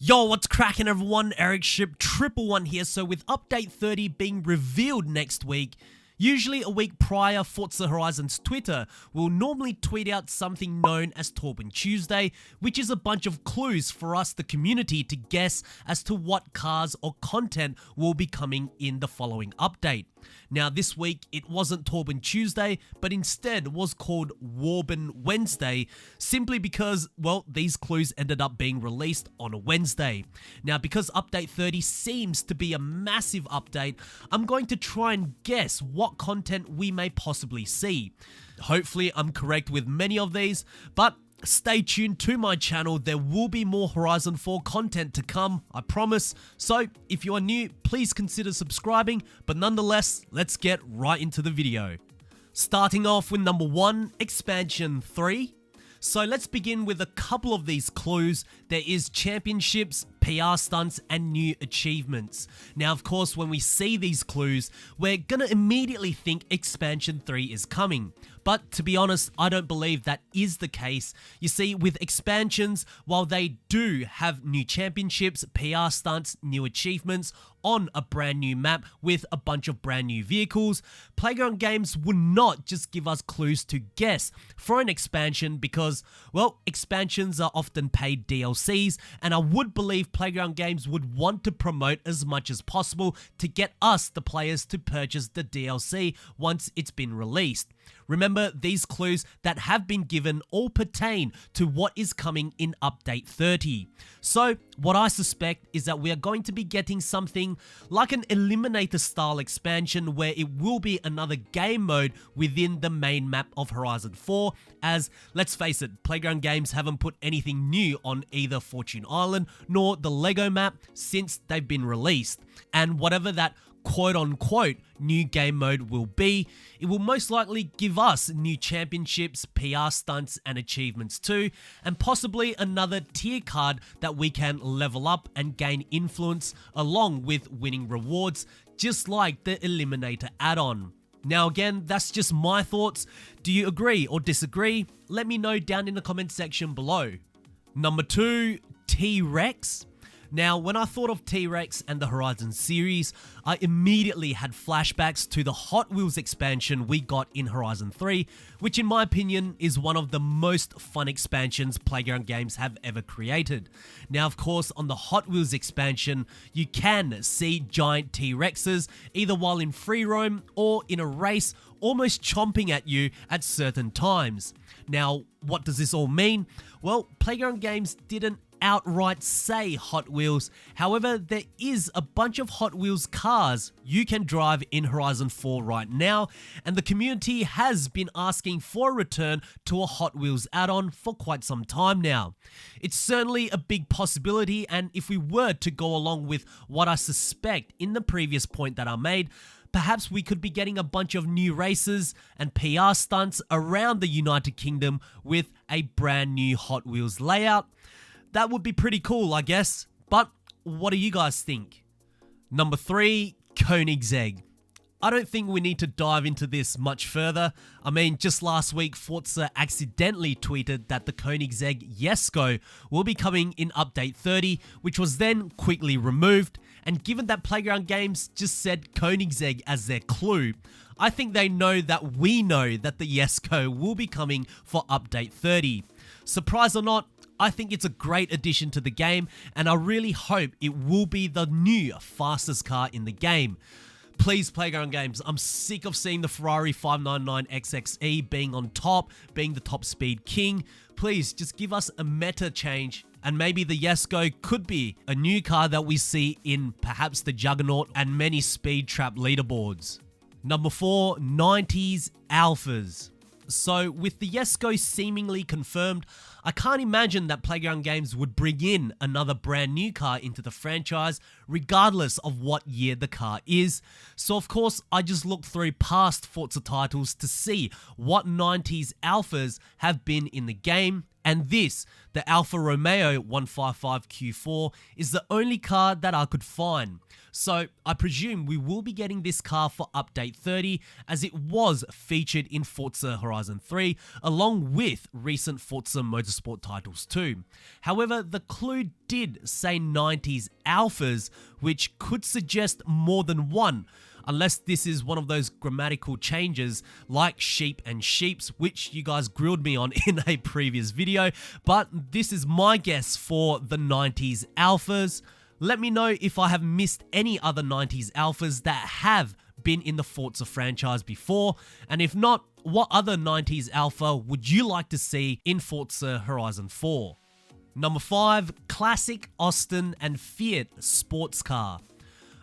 Yo, what's cracking everyone? Ericship 111 here. So with update 30 being revealed next week, usually a week prior, Forza Horizon's Twitter will normally tweet out something known as Torben Tuesday, which is a bunch of clues for us, the community, to guess as to what cars or content will be coming in the following update. Now this week it wasn't Torben Tuesday, but instead was called Warben Wednesday, simply because, well, these clues ended up being released on a Wednesday. Now because update 30 seems to be a massive update, I'm going to try and guess what content we may possibly see. Hopefully I'm correct with many of these, but stay tuned to my channel, there will be more Horizon 4 content to come, I promise. So if you are new, please consider subscribing, but nonetheless, let's get right into the video. Starting off with number 1, Expansion 3. So let's begin with a couple of these clues. There is championships, PR stunts, and new achievements. Now, of course, when we see these clues, we're gonna immediately think Expansion 3 is coming. But to be honest, I don't believe that is the case. You see, with expansions, while they do have new championships, PR stunts, new achievements on a brand new map with a bunch of brand new vehicles, Playground Games would not just give us clues to guess for an expansion because, well, expansions are often paid DLCs, and I would believe Playground Games would want to promote as much as possible to get us, the players, to purchase the DLC once it's been released. Remember, these clues that have been given all pertain to what is coming in update 30. So, what I suspect is that we are going to be getting something like an Eliminator style expansion where it will be another game mode within the main map of Horizon 4, as, let's face it, Playground Games haven't put anything new on either Fortune Island nor the Lego map since they've been released. And whatever that quote-unquote new game mode will be, it will most likely give us new championships, PR stunts, and achievements too, and possibly another tier card that we can level up and gain influence along with winning rewards, just like the Eliminator add-on. Now again, that's just my thoughts. Do you agree or disagree? Let me know down in the comment section below. Number 2, T-Rex. Now, when I thought of T-Rex and the Horizon series, I immediately had flashbacks to the Hot Wheels expansion we got in Horizon 3, which in my opinion is one of the most fun expansions Playground Games have ever created. Now, of course, on the Hot Wheels expansion, you can see giant T-Rexes either while in free roam or in a race, almost chomping at you at certain times. Now, what does this all mean? Well, Playground Games didn't outright say Hot Wheels. However, there is a bunch of Hot Wheels cars you can drive in Horizon 4 right now, and the community has been asking for a return to a Hot Wheels add-on for quite some time now. It's certainly a big possibility, and if we were to go along with what I suspect in the previous point that I made, perhaps we could be getting a bunch of new races and PR stunts around the United Kingdom with a brand new Hot Wheels layout. That would be pretty cool, I guess. But what do you guys think? Number 3, Koenigsegg. I don't think we need to dive into this much further. I mean, just last week, Forza accidentally tweeted that the Koenigsegg Jesko will be coming in update 30, which was then quickly removed. And given that Playground Games just said Koenigsegg as their clue, I think they know that we know that the Jesko will be coming for update 30. Surprise or not, I think it's a great addition to the game, and I really hope it will be the new fastest car in the game. Please, Playground Games, I'm sick of seeing the Ferrari 599 XXE being on top, being the top speed king. Please, just give us a meta change, and maybe the Jesko could be a new car that we see in perhaps the Juggernaut and many speed trap leaderboards. Number 4, 90s Alfas. So with the Jesko seemingly confirmed, I can't imagine that Playground Games would bring in another brand new car into the franchise, regardless of what year the car is. So of course, I just looked through past Forza titles to see what 90s Alfas have been in the game, And this, the Alfa Romeo 155Q4, is the only car that I could find. So I presume we will be getting this car for update 30, as it was featured in Forza Horizon 3 along with recent Forza Motorsport titles too. However, the clue did say 90s Alfas, which could suggest more than one, unless this is one of those grammatical changes like sheep and sheeps, which you guys grilled me on in a previous video. But this is my guess for the 90s Alfas. Let me know if I have missed any other 90s Alfas that have been in the Forza franchise before, and if not, what other 90s Alpha would you like to see in Forza Horizon 4? Number 5, classic Austin and Fiat sports car.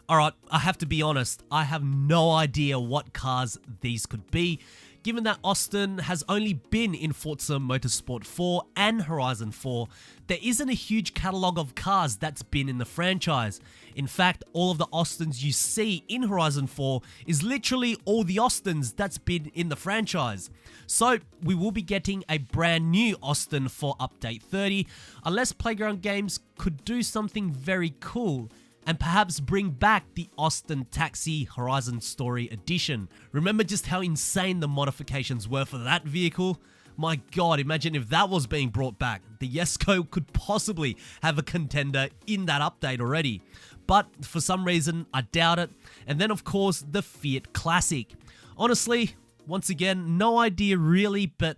Alright, I have to be honest, I have no idea what cars these could be, given that Austin has only been in Forza Motorsport 4 and Horizon 4. There isn't a huge catalogue of cars that's been in the franchise. In fact, all of the Austins you see in Horizon 4 is literally all the Austins that's been in the franchise. So we will be getting a brand new Austin for update 30, unless Playground Games could do something very cool and perhaps bring back the Austin Taxi Horizon Story Edition. Remember just how insane the modifications were for that vehicle? My god, imagine if that was being brought back. The Jesko could possibly have a contender in that update already. But for some reason, I doubt it. And then of course, the Fiat Classic. Honestly, once again, no idea really, but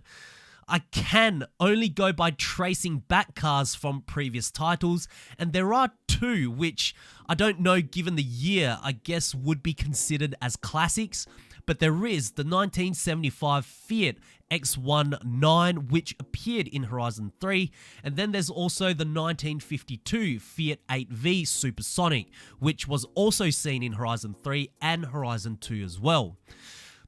I can only go by tracing back cars from previous titles, and there are two which I don't know, given the year, I guess would be considered as classics, but there is the 1975 Fiat X19, which appeared in Horizon 3, and then there's also the 1952 Fiat 8V Supersonic, which was also seen in Horizon 3 and Horizon 2 as well.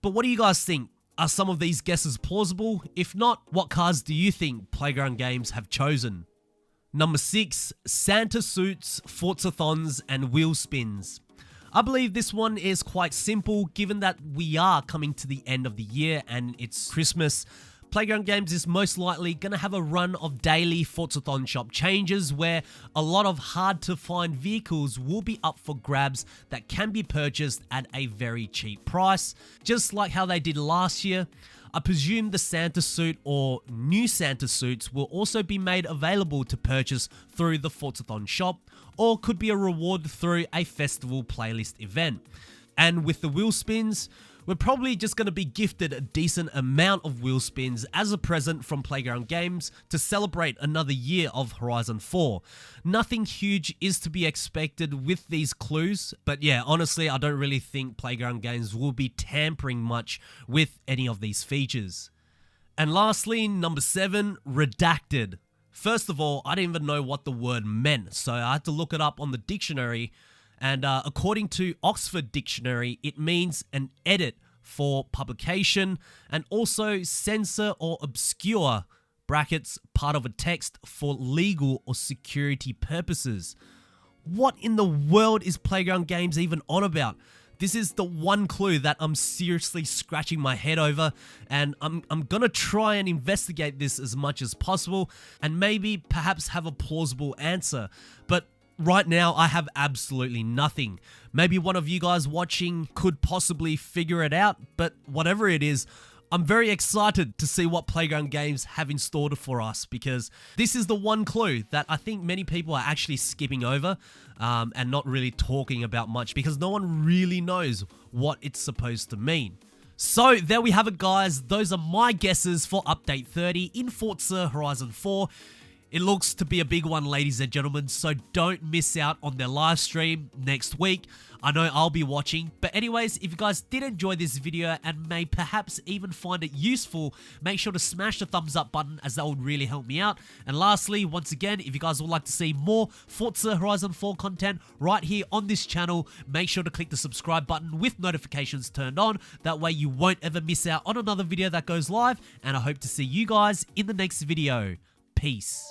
But what do you guys think? Are some of these guesses plausible? If not, what cars do you think Playground Games have chosen? Number 6, Santa suits, Forzathons, and Wheelspins. I believe this one is quite simple, given that we are coming to the end of the year and it's Christmas. Playground Games is most likely going to have a run of daily Forzathon shop changes where a lot of hard to find vehicles will be up for grabs that can be purchased at a very cheap price. Just like how they did last year, I presume the Santa suit or new Santa suits will also be made available to purchase through the Forzathon shop, or could be a reward through a festival playlist event. And with the Wheelspins, we're probably just going to be gifted a decent amount of Wheelspins as a present from Playground Games to celebrate another year of Horizon 4. Nothing huge is to be expected with these clues, but yeah, honestly, I don't really think Playground Games will be tampering much with any of these features. And lastly, number 7, Redacted. First of all, I didn't even know what the word meant, so I had to look it up on the dictionary. And according to Oxford Dictionary, it means an edit for publication and also censor or obscure (brackets part of a text for legal or security purposes). What in the world is Playground Games even on about? This is the one clue that I'm seriously scratching my head over, and I'm gonna try and investigate this as much as possible and maybe perhaps have a plausible answer. But right now, I have absolutely nothing. Maybe one of you guys watching could possibly figure it out, but whatever it is, I'm very excited to see what Playground Games have in store for us, because this is the one clue that I think many people are actually skipping over and not really talking about much, because no one really knows what it's supposed to mean. So there we have it, guys. Those are my guesses for Update 30 in Forza Horizon 4. It looks to be a big one, ladies and gentlemen, so don't miss out on their live stream next week. I know I'll be watching. But anyways, if you guys did enjoy this video and may perhaps even find it useful, make sure to smash the thumbs up button, as that would really help me out. And lastly, once again, if you guys would like to see more Forza Horizon 4 content right here on this channel, make sure to click the subscribe button with notifications turned on. That way you won't ever miss out on another video that goes live. And I hope to see you guys in the next video. Peace.